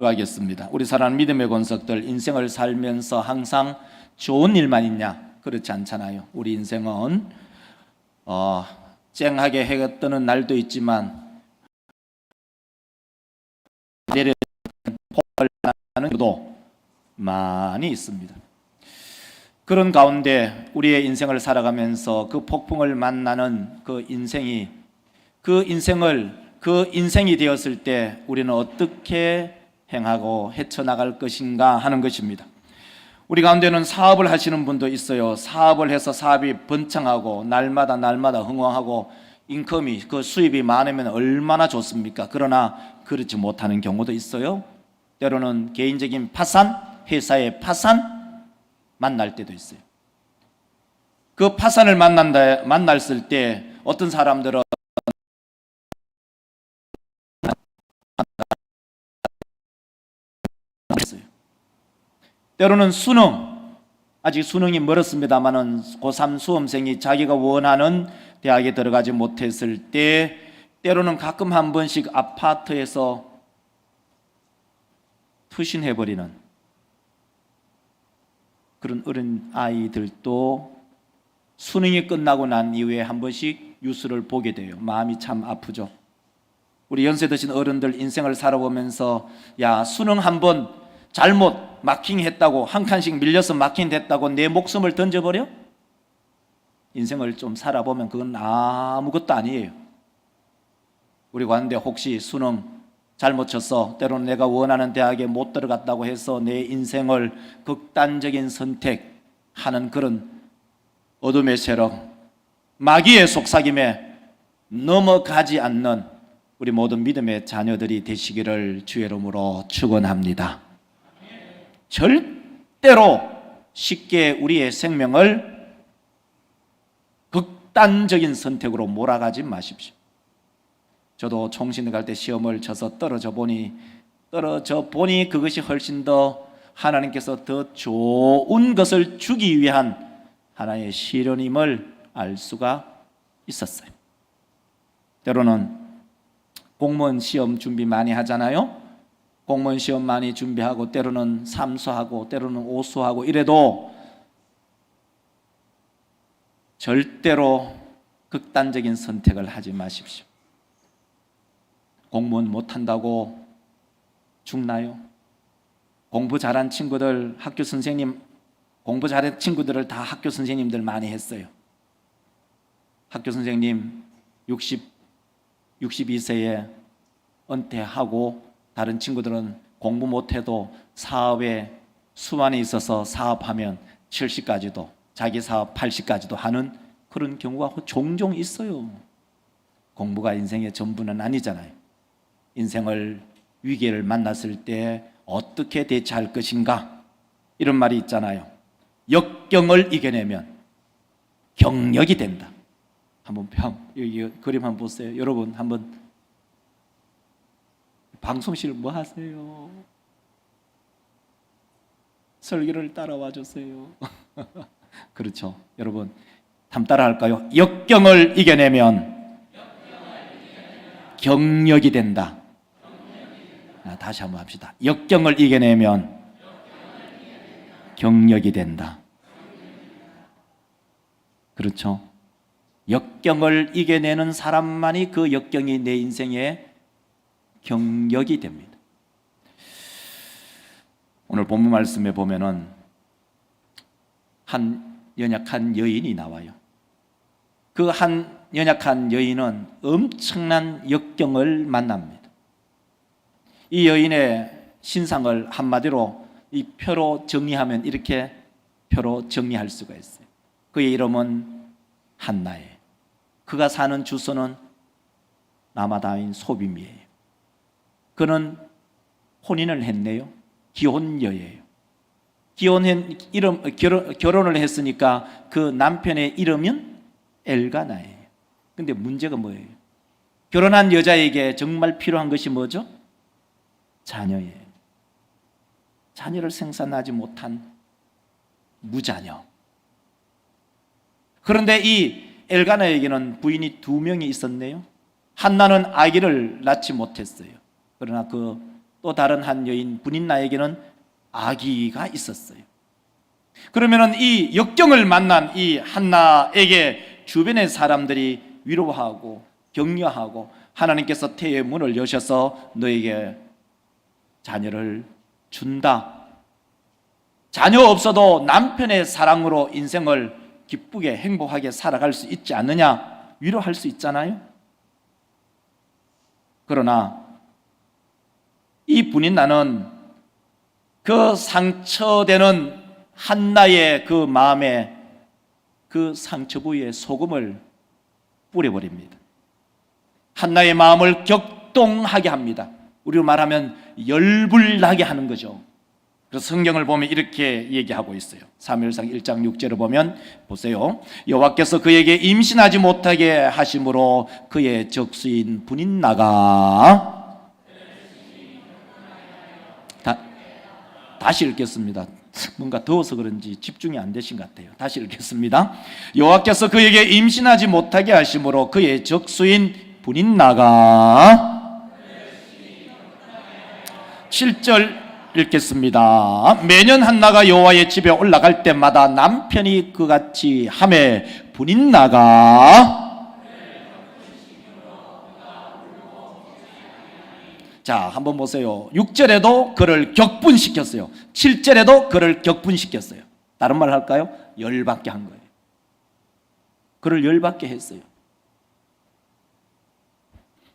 하겠습니다. 우리 사랑하는 믿음의 권석들, 인생을 살면서 항상 좋은 일만 있냐? 그렇지 않잖아요. 우리 인생은 쨍하게 해가 뜨는 날도 있지만 내려는 폭을 나는 것도 많이 있습니다. 그런 가운데 우리의 인생을 살아가면서 그 폭풍을 만나는 그 인생이 되었을 때 우리는 어떻게 행하고 헤쳐나갈 것인가 하는 것입니다. 우리 가운데는 사업을 하시는 분도 있어요. 사업을 해서 사업이 번창하고 날마다 흥황하고 인컴이, 그 수입이 많으면 얼마나 좋습니까? 그러나 그렇지 못하는 경우도 있어요. 때로는 개인적인 파산, 회사의 파산 만날 때도 있어요. 그 파산을 만났을 때 어떤 사람들은 때로는 아직 수능이 멀었습니다마는 고3 수험생이 자기가 원하는 대학에 들어가지 못했을 때 때로는 가끔 한 번씩 아파트에서 투신해버리는 그런 어린 아이들도 수능이 끝나고 난 이후에 한 번씩 뉴스를 보게 돼요. 마음이 참 아프죠. 우리 연세 드신 어른들 인생을 살아보면서 수능 한 번 잘못 마킹했다고, 한 칸씩 밀려서 마킹됐다고 내 목숨을 던져버려? 인생을 좀 살아보면 그건 아무것도 아니에요. 우리 가운데 혹시 수능 잘못 쳤어, 때로는 내가 원하는 대학에 못 들어갔다고 해서 내 인생을 극단적인 선택하는 그런 어둠의 세력, 마귀의 속삭임에 넘어가지 않는 우리 모든 믿음의 자녀들이 되시기를 주의 이름으로 축원합니다. 절대로 쉽게 우리의 생명을 극단적인 선택으로 몰아가지 마십시오. 저도 총신대 갈 때 시험을 쳐서 떨어져 보니 그것이 훨씬 더 하나님께서 더 좋은 것을 주기 위한 하나의 시련임을 알 수가 있었어요. 때로는 공무원 시험 준비 많이 하잖아요. 공무원 시험 많이 준비하고 때로는 삼수하고 때로는 오수하고 이래도 절대로 극단적인 선택을 하지 마십시오. 공무원 못한다고 죽나요? 공부 잘한 친구들, 공부 잘한 친구들을 다 학교 선생님들 많이 했어요. 학교 선생님 62세에 은퇴하고 다른 친구들은 공부 못해도 사업에 수완이 있어서 사업하면 70까지도, 자기 사업 80까지도 하는 그런 경우가 종종 있어요. 공부가 인생의 전부는 아니잖아요. 인생을, 위기를 만났을 때 어떻게 대처할 것인가, 이런 말이 있잖아요. 역경을 이겨내면 경력이 된다. 한번 여기 그림 한번 보세요. 여러분 한번 방송실 뭐 하세요? 설교를 따라와 주세요. 그렇죠. 여러분 한번 따라 할까요? 역경을 이겨내면 경력이 된다. 다시 한번 합시다. 역경을 이겨내면 경력이 된다. 그렇죠. 역경을 이겨내는 사람만이 그 역경이 내 인생의 경력이 됩니다. 오늘 본문 말씀에 보면은 한 연약한 여인이 나와요. 그 한 연약한 여인은 엄청난 역경을 만납니다. 이 여인의 신상을 한마디로 이 표로 정리하면 이렇게 표로 정리할 수가 있어요. 그의 이름은 한나예요. 그가 사는 주소는 라마다인 소빔이에요. 그는 혼인을 했네요. 기혼녀예요. 결혼을 했으니까 그 남편의 이름은 엘가나예요. 근데 문제가 뭐예요? 결혼한 여자에게 정말 필요한 것이 뭐죠? 자녀예요. 자녀를 생산하지 못한 무자녀. 그런데 이 엘가나에게는 부인이 2명이 있었네요. 한나는 아기를 낳지 못했어요. 그러나 또 또 다른 한 여인 브닌나에게는 아기가 있었어요. 그러면은 이 역경을 만난 이 한나에게 주변의 사람들이 위로하고 격려하고 하나님께서 태의 문을 여셔서 너에게 자녀를 준다. 자녀 없어도 남편의 사랑으로 인생을 기쁘게 행복하게 살아갈 수 있지 않느냐 위로할 수 있잖아요. 그러나 이 브닌나는 그 상처되는 한나의 그 마음에 그 상처 부위에 소금을 뿌려버립니다. 한나의 마음을 격동하게 합니다. 우리로 말하면 열불나게 하는 거죠. 그래서 성경을 보면 이렇게 얘기하고 있어요. 사무엘상 1장 6절을 보면 보세요. 여호와께서 그에게 임신하지 못하게 하심으로 그의 적수인 브닌나가 다시 읽겠습니다. 뭔가 더워서 그런지 집중이 안 되신 것 같아요. 다시 읽겠습니다. 여호와께서 그에게 임신하지 못하게 하심으로 그의 적수인 브닌나가 7절 읽겠습니다. 매년 한나가 여호와의 집에 올라갈 때마다 남편이 그같이 하매 브닌나가 자, 한번 보세요. 6절에도 그를 격분시켰어요. 7절에도 그를 격분시켰어요. 다른 말 할까요? 열받게 한 거예요. 그를 열받게 했어요.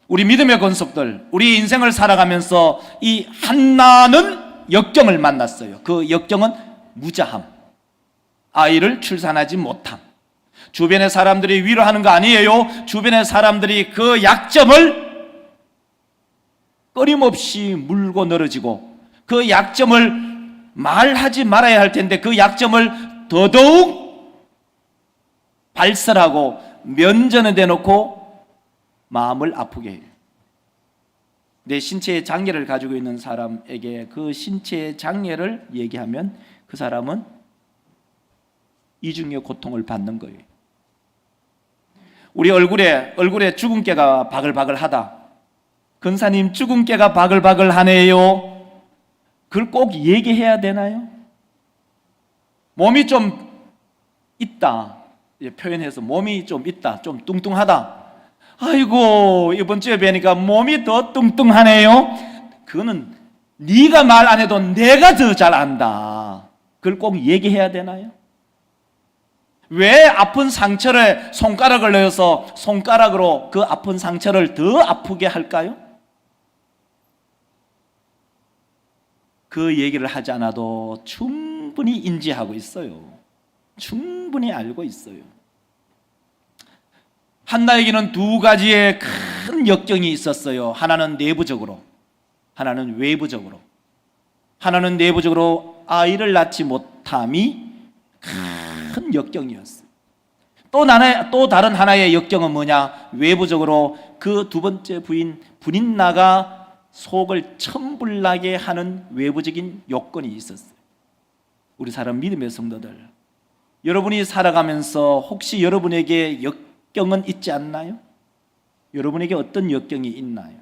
우리 믿음의 권속들, 우리 인생을 살아가면서 이 한나는 역경을 만났어요. 그 역경은 무자함, 아이를 출산하지 못함. 주변의 사람들이 위로하는 거 아니에요. 주변의 사람들이 그 약점을 끊임없이 물고 늘어지고 그 약점을 말하지 말아야 할 텐데 그 약점을 더더욱 발설하고 면전에 대놓고 마음을 아프게 해요. 내 신체의 장애를 가지고 있는 사람에게 그 신체의 장애를 얘기하면 그 사람은 이중의 고통을 받는 거예요. 우리 얼굴에 주근깨가 바글바글하다. 근사님 주근깨가 바글바글하네요. 그걸 꼭 얘기해야 되나요? 몸이 좀 있다. 표현해서 몸이 좀 있다. 좀 뚱뚱하다. 아이고 이번 주에 뵈니까 몸이 더 뚱뚱하네요. 그거는 네가 말 안 해도 내가 더 잘 안다. 그걸 꼭 얘기해야 되나요? 왜 아픈 상처를 손가락을 넣어서 손가락으로 그 아픈 상처를 더 아프게 할까요? 그 얘기를 하지 않아도 충분히 인지하고 있어요. 충분히 알고 있어요. 한나에게는 두 가지의 큰 역경이 있었어요. 하나는 내부적으로, 하나는 외부적으로. 하나는 내부적으로 아이를 낳지 못함이 큰 역경이었어요. 또 다른 하나의 역경은 뭐냐? 외부적으로 그 두 번째 부인 브닌나가 속을 천불나게 하는 외부적인 요건이 있었어요. 우리 사람 믿음의 성도들, 여러분이 살아가면서 혹시 여러분에게 역경은 있지 않나요? 여러분에게 어떤 역경이 있나요?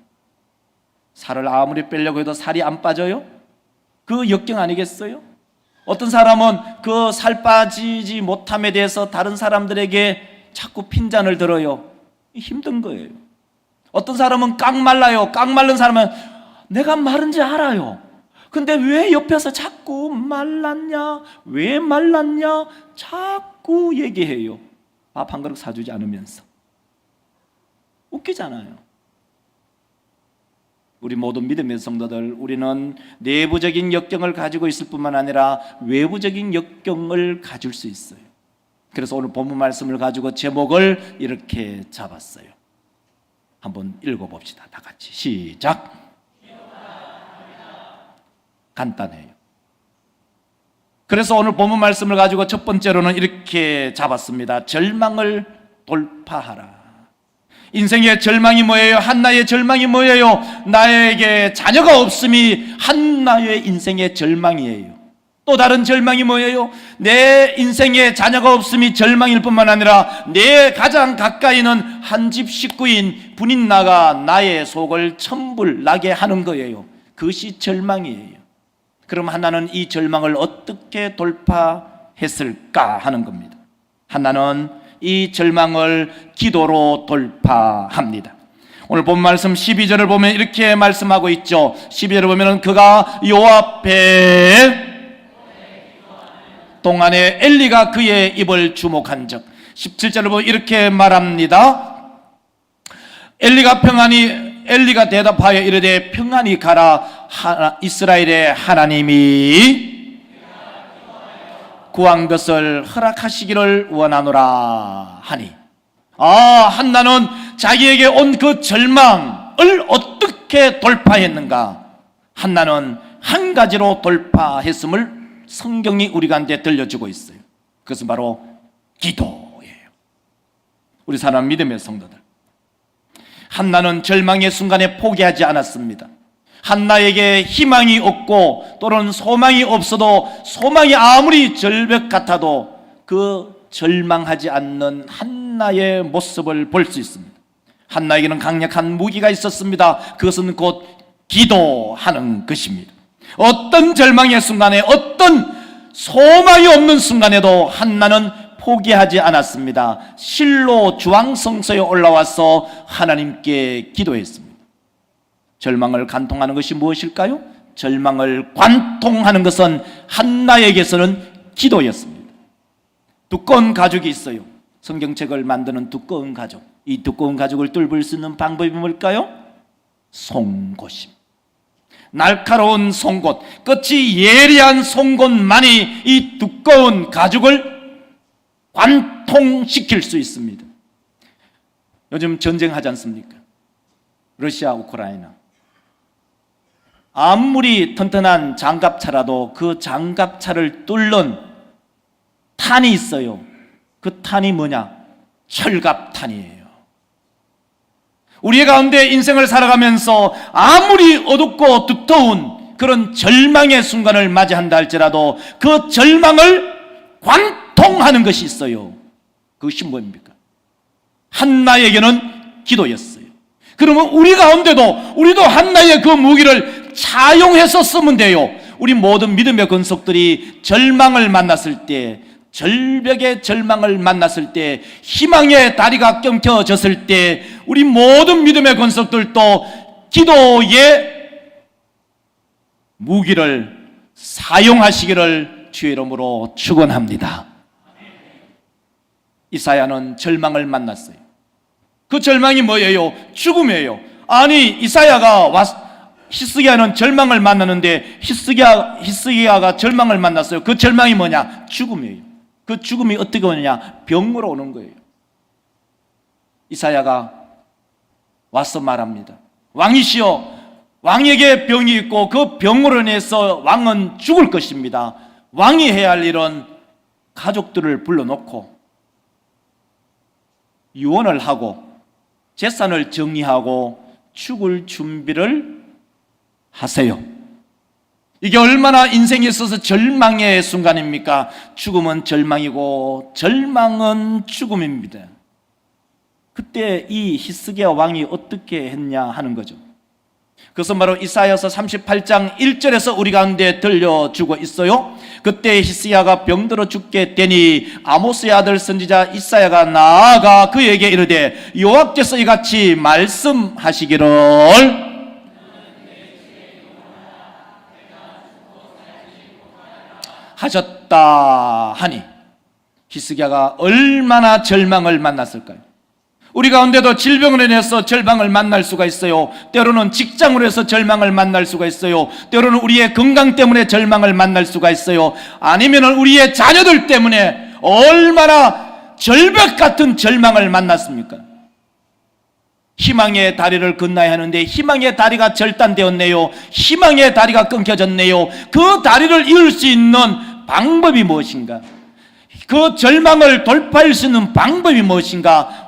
살을 아무리 빼려고 해도 살이 안 빠져요? 그 역경 아니겠어요? 어떤 사람은 그 살 빠지지 못함에 대해서 다른 사람들에게 자꾸 핀잔을 들어요. 힘든 거예요. 어떤 사람은 깡말라요. 깡말른 사람은 내가 마른지 알아요. 근데 왜 옆에서 자꾸 말랐냐? 왜 말랐냐? 자꾸 얘기해요. 밥 한 그릇 사주지 않으면서. 웃기잖아요. 우리 모든 믿음의 성도들, 우리는 내부적인 역경을 가지고 있을 뿐만 아니라 외부적인 역경을 가질 수 있어요. 그래서 오늘 본문 말씀을 가지고 제목을 이렇게 잡았어요. 한번 읽어봅시다. 다 같이 시작. 간단해요. 그래서 오늘 본문 말씀을 가지고 첫 번째로는 이렇게 잡았습니다. 절망을 돌파하라. 인생의 절망이 뭐예요? 한나의 절망이 뭐예요? 나에게 자녀가 없음이 한나의 인생의 절망이에요. 또 다른 절망이 뭐예요? 내 인생에 자녀가 없음이 절망일 뿐만 아니라 내 가장 가까이는 한 집 식구인 브닌나가 나의 속을 천불나게 하는 거예요. 그것이 절망이에요. 그럼 한나는 이 절망을 어떻게 돌파했을까 하는 겁니다. 한나는 이 절망을 기도로 돌파합니다. 오늘 본 말씀 12절을 보면 이렇게 말씀하고 있죠. 12절을 보면 그가 여호와 앞에 동안에 엘리가 그의 입을 주목한 적. 17절을 보면 이렇게 말합니다. 엘리가 대답하여 이르되 평안히 가라. 이스라엘의 하나님이 구한 것을 허락하시기를 원하노라 하니. 한나는 자기에게 온 그 절망을 어떻게 돌파했는가? 한나는 한 가지로 돌파했음을 성경이 우리 가운데 들려주고 있어요. 그것은 바로 기도예요. 우리 사랑하는 믿음의 성도들, 한나는 절망의 순간에 포기하지 않았습니다. 한나에게 희망이 없고 또는 소망이 없어도, 소망이 아무리 절벽 같아도 그 절망하지 않는 한나의 모습을 볼 수 있습니다. 한나에게는 강력한 무기가 있었습니다. 그것은 곧 기도하는 것입니다. 어떤 절망의 순간에, 어떤 소망이 없는 순간에도 한나는 포기하지 않았습니다. 실로 주황성소에 올라와서 하나님께 기도했습니다. 절망을 간통하는 것이 무엇일까요? 절망을 관통하는 것은 한나에게서는 기도였습니다. 두꺼운 가죽이 있어요. 성경책을 만드는 두꺼운 가죽. 이 두꺼운 가죽을 뚫을 수 있는 방법이 뭘까요? 송곳입니다. 날카로운 송곳, 끝이 예리한 송곳만이 이 두꺼운 가죽을 관통시킬 수 있습니다. 요즘 전쟁하지 않습니까? 러시아, 우크라이나. 아무리 튼튼한 장갑차라도 그 장갑차를 뚫는 탄이 있어요. 그 탄이 뭐냐? 철갑탄이에요. 우리 가운데 인생을 살아가면서 아무리 어둡고 두터운 그런 절망의 순간을 맞이한다 할지라도 그 절망을 관통하는 것이 있어요. 그것이 뭡니까? 한나에게는 기도였어요. 그러면 우리 가운데도 우리도 한나의 그 무기를 차용해서 쓰면 돼요. 우리 모든 믿음의 권속들이 절망을 만났을 때, 절벽의 절망을 만났을 때, 희망의 다리가 끊겨졌을 때 우리 모든 믿음의 권속들도 기도의 무기를 사용하시기를 주의 이름으로 축원합니다. 이사야는 절망을 만났어요. 그 절망이 뭐예요? 죽음이에요. 아니, 히스기야는 절망을 만났는데 히스기야가 절망을 만났어요. 그 절망이 뭐냐? 죽음이에요. 그 죽음이 어떻게 오느냐? 병으로 오는 거예요. 이사야가 와서 말합니다. 왕이시여, 왕에게 병이 있고 그 병으로 인해서 왕은 죽을 것입니다. 왕이 해야 할 일은 가족들을 불러놓고 유언을 하고 재산을 정리하고 죽을 준비를 하세요. 이게 얼마나 인생에 있어서 절망의 순간입니까? 죽음은 절망이고 절망은 죽음입니다. 그때 이 히스기야 왕이 어떻게 했냐 하는 거죠. 그것은 바로 이사야서 38장 1절에서 우리 가운데 들려주고 있어요. 그때 히스기야가 병들어 죽게 되니 아모스의 아들 선지자 이사야가 나아가 그에게 이르되 여호와께서 이같이 말씀하시기를 하셨다 하니. 히스기야가 얼마나 절망을 만났을까요? 우리 가운데도 질병으로 인해서 절망을 만날 수가 있어요. 때로는 직장으로 해서 절망을 만날 수가 있어요. 때로는 우리의 건강 때문에 절망을 만날 수가 있어요. 아니면 우리의 자녀들 때문에 얼마나 절벽 같은 절망을 만났습니까? 희망의 다리를 건너야 하는데 희망의 다리가 절단되었네요. 희망의 다리가 끊겨졌네요. 그 다리를 이을 수 있는 방법이 무엇인가? 그 절망을 돌파할 수 있는 방법이 무엇인가?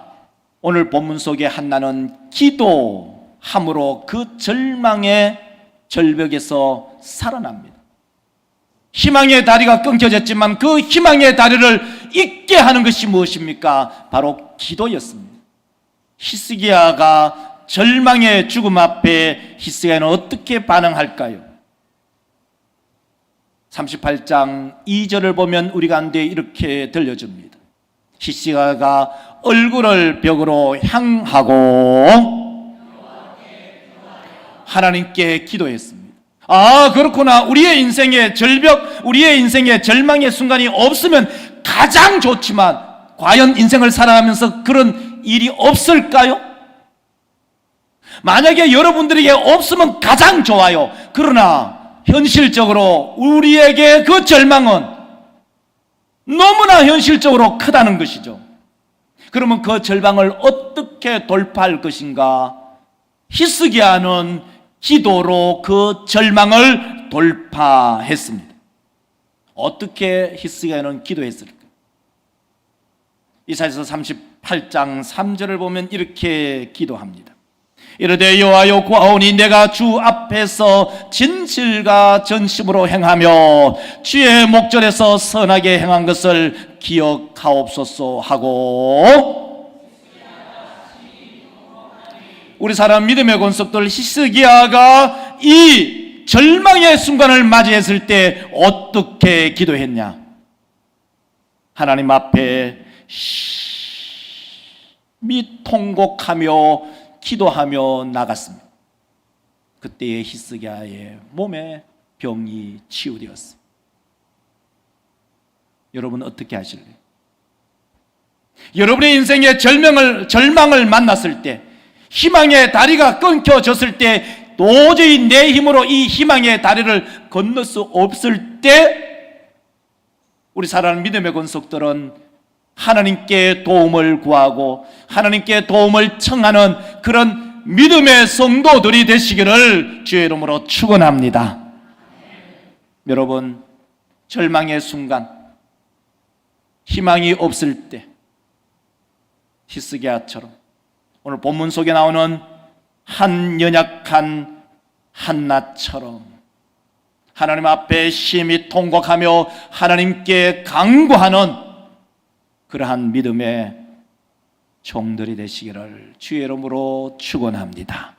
오늘 본문 속에 한나는 기도함으로 그 절망의 절벽에서 살아납니다. 희망의 다리가 끊겨졌지만 그 희망의 다리를 잇게 하는 것이 무엇입니까? 바로 기도였습니다. 히스기야가 절망의 죽음 앞에 히스기야는 어떻게 반응할까요? 38장 2절을 보면 우리 가운데 이렇게 들려줍니다. 히스기야가 얼굴을 벽으로 향하고 하나님께 기도했습니다. 아, 그렇구나. 우리의 인생의 절벽, 우리의 인생의 절망의 순간이 없으면 가장 좋지만 과연 인생을 살아가면서 그런 일이 없을까요? 만약에 여러분들에게 없으면 가장 좋아요. 그러나 현실적으로 우리에게 그 절망은 너무나 현실적으로 크다는 것이죠. 그러면 그 절망을 어떻게 돌파할 것인가? 히스기야는 기도로 그 절망을 돌파했습니다. 어떻게 히스기야는 기도했을까? 이사야서 38장 3절을 보면 이렇게 기도합니다. 이르되 여호와여 구하오니 내가 주 앞에서 진실과 전심으로 행하며 주의 목전에서 선하게 행한 것을 기억하옵소서 하고, 우리 사람 믿음의 권속들 히스기야가 이 절망의 순간을 맞이했을 때 어떻게 기도했냐? 하나님 앞에 심히 통곡하며 기도하며 나갔습니다. 그때의 히스기야의 몸에 병이 치유되었습니다. 여러분 어떻게 하실래요? 여러분의 인생의 절망을 만났을 때, 희망의 다리가 끊겨졌을 때, 도저히 내 힘으로 이 희망의 다리를 건널 수 없을 때, 우리 사랑하는 믿음의 권속들은 하나님께 도움을 구하고 하나님께 도움을 청하는 그런 믿음의 성도들이 되시기를 주의 이름으로 축원합니다. 여러분, 절망의 순간, 희망이 없을 때 히스기야처럼 오늘 본문 속에 나오는 한 연약한 한나처럼 하나님 앞에 심히 통곡하며 하나님께 간구하는 그러한 믿음의 종들이 되시기를 주의 이름으로 축원합니다.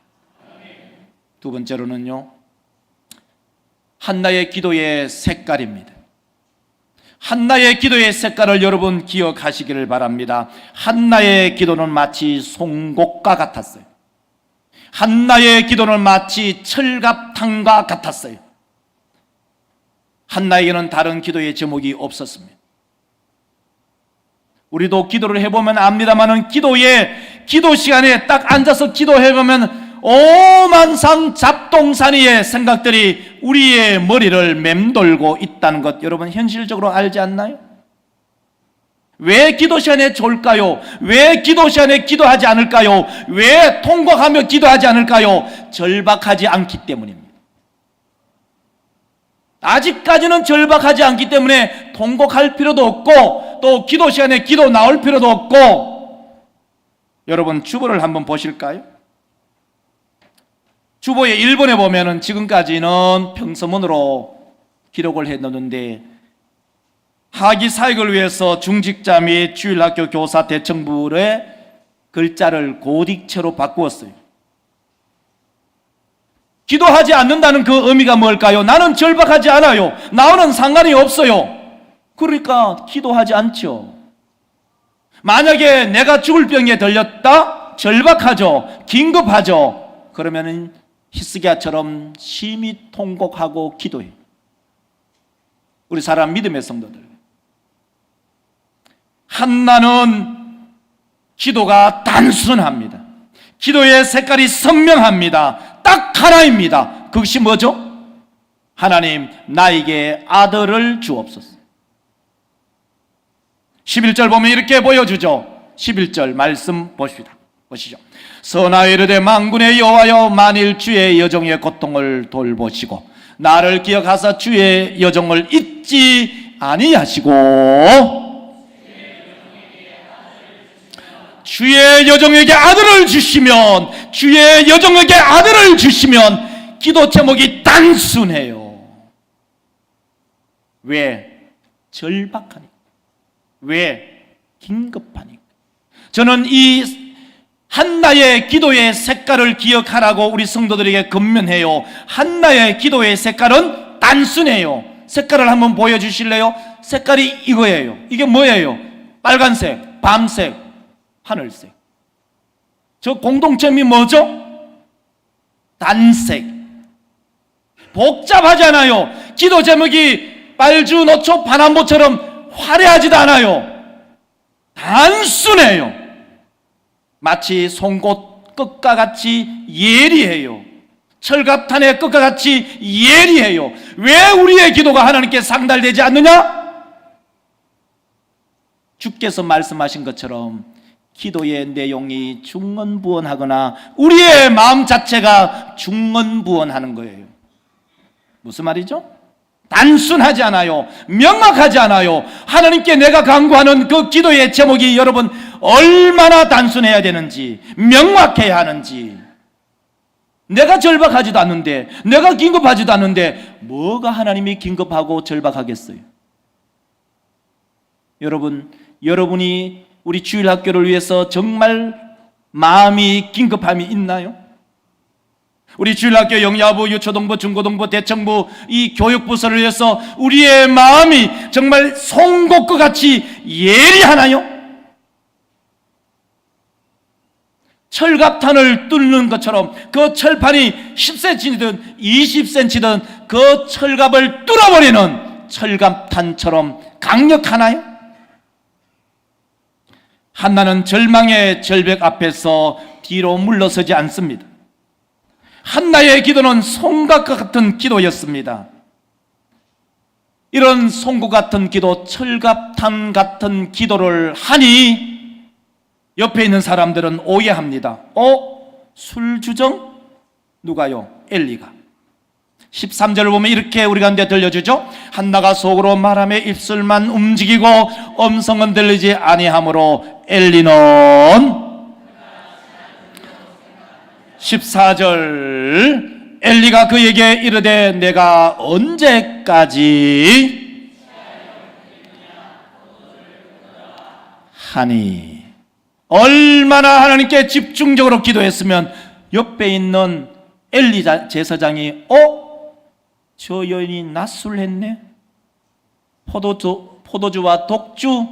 두 번째로는요, 한나의 기도의 색깔입니다. 한나의 기도의 색깔을 여러분 기억하시기를 바랍니다. 한나의 기도는 마치 송곳과 같았어요. 한나의 기도는 마치 철갑탕과 같았어요. 한나에게는 다른 기도의 제목이 없었습니다. 우리도 기도를 해보면 압니다만은 기도 시간에 딱 앉아서 기도해보면 오만상 잡동사니의 생각들이 우리의 머리를 맴돌고 있다는 것 여러분 현실적으로 알지 않나요? 왜 기도 시간에 졸까요? 왜 기도 시간에 기도하지 않을까요? 왜 통곡하며 기도하지 않을까요? 절박하지 않기 때문입니다. 아직까지는 절박하지 않기 때문에 통곡할 필요도 없고 또 기도 시간에 기도 나올 필요도 없고, 여러분 주보를 한번 보실까요? 주보의 1번에 보면은 지금까지는 평서문으로 기록을 해놓는데 하기 사역을 위해서 중직자 및 주일학교 교사 대청부의 글자를 고딕체로 바꾸었어요. 기도하지 않는다는 그 의미가 뭘까요? 나는 절박하지 않아요. 나와는 상관이 없어요. 그러니까 기도하지 않죠. 만약에 내가 죽을 병에 들렸다? 절박하죠. 긴급하죠. 그러면은 히스기야처럼 심히 통곡하고 기도해. 우리 사람 믿음의 성도들, 한나는 기도가 단순합니다. 기도의 색깔이 선명합니다. 딱 하나입니다. 그것이 뭐죠? 하나님, 나에게 아들을 주옵소서. 11절 보면 이렇게 보여주죠. 11절 말씀 보시죠. 선하여 이르되 만군의 여호와여, 만일 주의 여종의 고통을 돌보시고 나를 기억하사 주의 여종을 잊지 아니하시고 주의 여종에게 아들을 주시면, 주의 여종에게 아들을 주시면 기도 제목이 단순해요. 왜? 절박하니까. 왜? 긴급하니까. 저는 이 한나의 기도의 색깔을 기억하라고 우리 성도들에게 권면해요. 한나의 기도의 색깔은 단순해요. 색깔을 한번 보여주실래요? 색깔이 이거예요. 이게 뭐예요? 빨간색, 밤색, 하늘색. 저 공동점이 뭐죠? 단색. 복잡하지 않아요. 기도 제목이 빨주, 노초, 파남보처럼 화려하지도 않아요. 단순해요. 마치 송곳 끝과 같이 예리해요. 철갑탄의 끝과 같이 예리해요. 왜 우리의 기도가 하나님께 상달되지 않느냐? 주께서 말씀하신 것처럼 기도의 내용이 중언부언하거나 우리의 마음 자체가 중언부언하는 거예요. 무슨 말이죠? 단순하지 않아요. 명확하지 않아요. 하나님께 내가 간구하는 그 기도의 제목이 여러분 얼마나 단순해야 되는지, 명확해야 하는지. 내가 절박하지도 않는데, 내가 긴급하지도 않는데 뭐가 하나님이 긴급하고 절박하겠어요? 여러분이 우리 주일학교를 위해서 정말 마음이 긴급함이 있나요? 우리 주일학교 영야부, 유초동부, 중고동부, 대청부 이 교육부서를 위해서 우리의 마음이 정말 송곳과 같이 예리하나요? 철갑탄을 뚫는 것처럼 그 철판이 10cm든 20cm든 그 철갑을 뚫어버리는 철갑탄처럼 강력하나요? 한나는 절망의 절벽 앞에서 뒤로 물러서지 않습니다. 한나의 기도는 송곳과 같은 기도였습니다. 이런 송곳 같은 기도, 철갑탄 같은 기도를 하니 옆에 있는 사람들은 오해합니다. 술주정? 누가요? 엘리가. 13절을 보면 이렇게 우리 가운데 들려주죠. 한나가 속으로 말하며 입술만 움직이고 음성은 들리지 아니하므로 엘리는 14절 엘리가 그에게 이르되 내가 언제까지 하니. 얼마나 하나님께 집중적으로 기도했으면 옆에 있는 엘리 제사장이 저 여인이 낯술했네. 포도주와 독주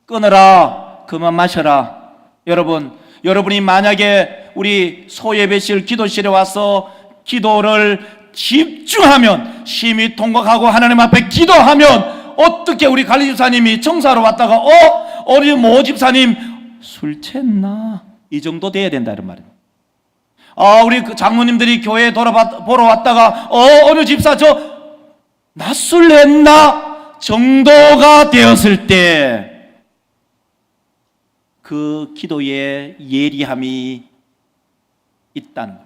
끊어라. 그만 마셔라. 여러분이 만약에 우리 소예배실 기도실에 와서 기도를 집중하면, 심히 통곡하고 하나님 앞에 기도하면 어떻게 우리 관리집사님이 청소하러 왔다가 우리 모 집사님 술 챘나? 이 정도 돼야 된다 이런 말입니다. 우리 그 장로님들이 교회 보러 왔다가 어느 집사 저 낯술 했나? 정도가 되었을 때 그 기도에 예리함이 있다는 것.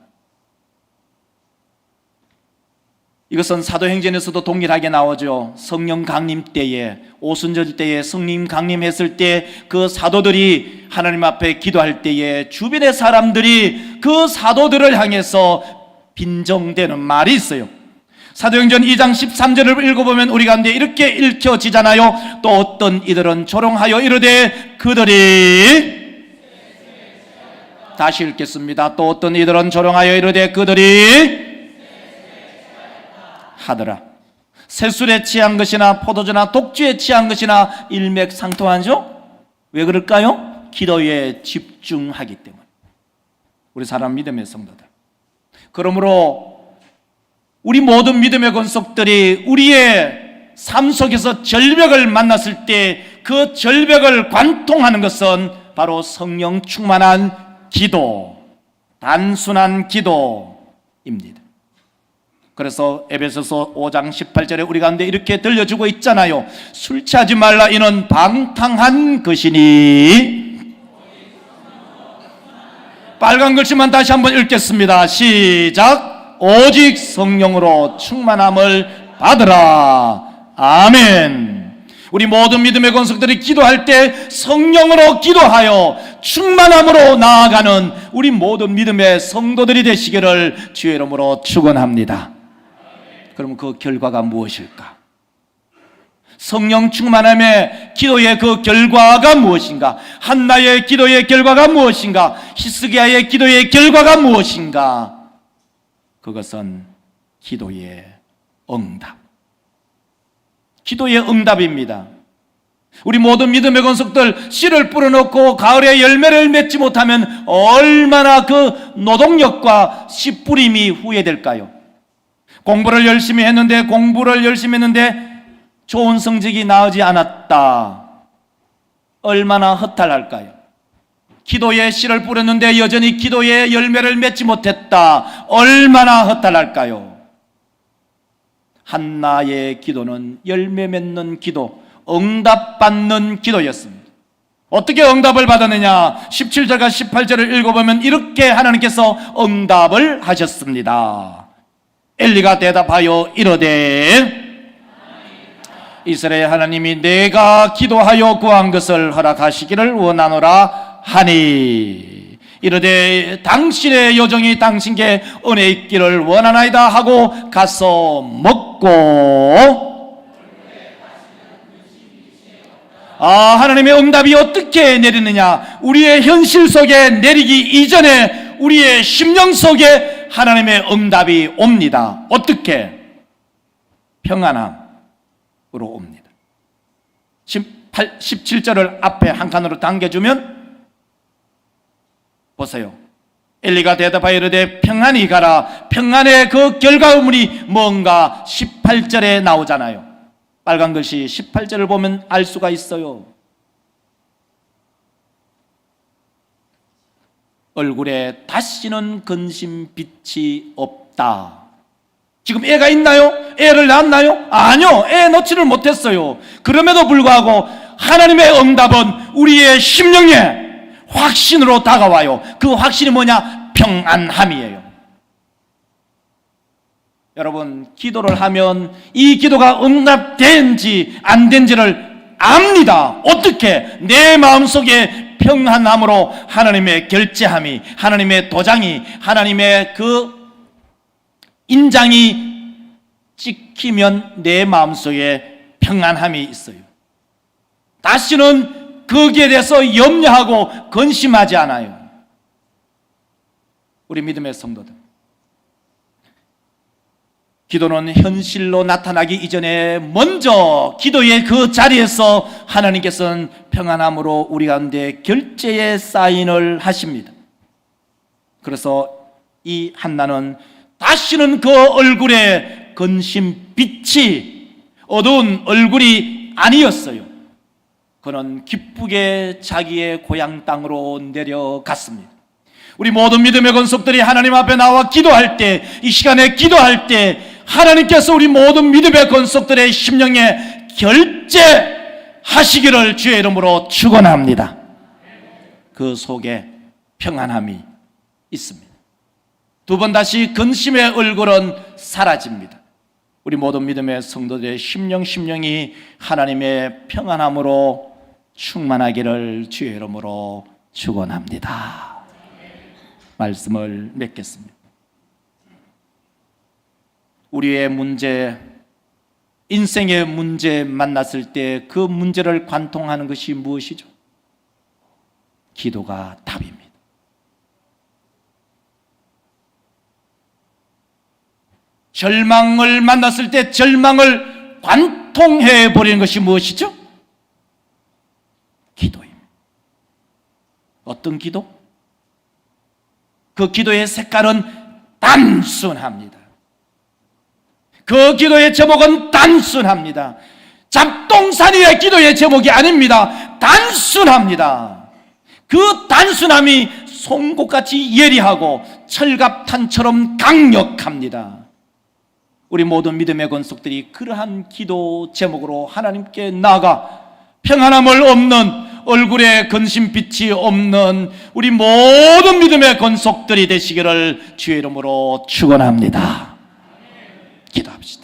이것은 사도행전에서도 동일하게 나오죠. 성령 강림 때에, 오순절 때에 성령 강림했을 때 그 사도들이 하나님 앞에 기도할 때에 주변의 사람들이 그 사도들을 향해서 빈정대는 말이 있어요. 사도행전 2장 13절을 읽어보면 우리 가운데 이렇게 읽혀지잖아요. 또 어떤 이들은 조롱하여 이르되 그들이, 다시 읽겠습니다. 또 어떤 이들은 조롱하여 이르되 그들이 하더라. 새술에 취한 것이나 포도주나 독주에 취한 것이나 일맥상통하죠? 왜 그럴까요? 기도에 집중하기 때문에. 우리 사람 믿음의 성도들, 그러므로 우리 모든 믿음의 권속들이 우리의 삶 속에서 절벽을 만났을 때 그 절벽을 관통하는 것은 바로 성령 충만한 기도, 단순한 기도입니다. 그래서 에베소서 5장 18절에 우리 가운데 이렇게 들려주고 있잖아요. 술 취하지 말라 이는 방탕한 것이니. 빨간 글씨만 다시 한번 읽겠습니다. 시작. 오직 성령으로 충만함을 받으라. 아멘. 우리 모든 믿음의 권속들이 기도할 때 성령으로 기도하여 충만함으로 나아가는 우리 모든 믿음의 성도들이 되시기를 주의 이름으로 축원합니다. 그럼 그 결과가 무엇일까? 성령 충만함의 기도의 그 결과가 무엇인가? 한나의 기도의 결과가 무엇인가? 히스기야의 기도의 결과가 무엇인가? 그것은 기도의 응답. 기도의 응답입니다. 우리 모든 믿음의 권속들, 씨를 뿌려놓고 가을에 열매를 맺지 못하면 얼마나 그 노동력과 씨 뿌림이 후회될까요? 공부를 열심히 했는데 좋은 성적이 나오지 않았다. 얼마나 허탈할까요? 기도에 씨를 뿌렸는데 여전히 기도에 열매를 맺지 못했다. 얼마나 허탈할까요? 한나의 기도는 열매 맺는 기도, 응답받는 기도였습니다. 어떻게 응답을 받았느냐? 17절과 18절을 읽어보면 이렇게 하나님께서 응답을 하셨습니다. 엘리가 대답하여 이르되 이스라엘 하나님이 내가 기도하여 구한 것을 허락하시기를 원하노라 하니 이르되 당신의 요정이 당신께 은혜 있기를 원하나이다 하고 가서 먹고 하나님의 응답이 어떻게 내리느냐? 우리의 현실 속에 내리기 이전에 우리의 심령 속에 하나님의 응답이 옵니다. 어떻게? 평안함으로 옵니다. 17절을 앞에 한 칸으로 당겨주면 보세요. 엘리가 대답하여 이르되 평안히 가라. 평안의 그 결과물이 뭔가 18절에 나오잖아요. 빨간 글씨 18절을 보면 알 수가 있어요. 얼굴에 다시는 근심 빛이 없다. 지금 애가 있나요? 애를 낳았나요? 아니요, 애 낳지를 못했어요. 그럼에도 불구하고 하나님의 응답은 우리의 심령에 확신으로 다가와요. 그 확신이 뭐냐? 평안함이에요. 여러분, 기도를 하면 이 기도가 응답된지 안 된지를 압니다. 어떻게? 내 마음속에 평안함으로 하나님의 결제함이, 하나님의 도장이, 하나님의 그 인장이 찍히면 내 마음속에 평안함이 있어요. 다시는 거기에 대해서 염려하고 근심하지 않아요. 우리 믿음의 성도들, 기도는 현실로 나타나기 이전에 먼저 기도의 그 자리에서 하나님께서는 평안함으로 우리 가운데 결제의 사인을 하십니다. 그래서 이 한나는 다시는 그 얼굴에 근심 빛이 어두운 얼굴이 아니었어요. 그는 기쁘게 자기의 고향 땅으로 내려갔습니다. 우리 모든 믿음의 권속들이 하나님 앞에 나와 기도할 때, 이 시간에 기도할 때 하나님께서 우리 모든 믿음의 권속들의 심령에 결제하시기를 주의 이름으로 축원합니다. 그 속에 평안함이 있습니다. 두 번 다시 근심의 얼굴은 사라집니다. 우리 모든 믿음의 성도들의 심령이 하나님의 평안함으로 충만하기를 주의 이름으로 축원합니다. 말씀을 맺겠습니다. 우리의 문제, 인생의 문제 만났을 때 그 문제를 관통하는 것이 무엇이죠? 기도가 답입니다. 절망을 만났을 때 절망을 관통해 버리는 것이 무엇이죠? 기도입니다. 어떤 기도? 그 기도의 색깔은 단순합니다. 그 기도의 제목은 단순합니다. 잡동사니의 기도의 제목이 아닙니다. 단순합니다. 그 단순함이 송곳같이 예리하고 철갑탄처럼 강력합니다. 우리 모든 믿음의 권속들이 그러한 기도 제목으로 하나님께 나아가 평안함을 없는, 얼굴에 근심빛이 없는 우리 모든 믿음의 권속들이 되시기를 주의 이름으로 축원합니다. 기도합시다.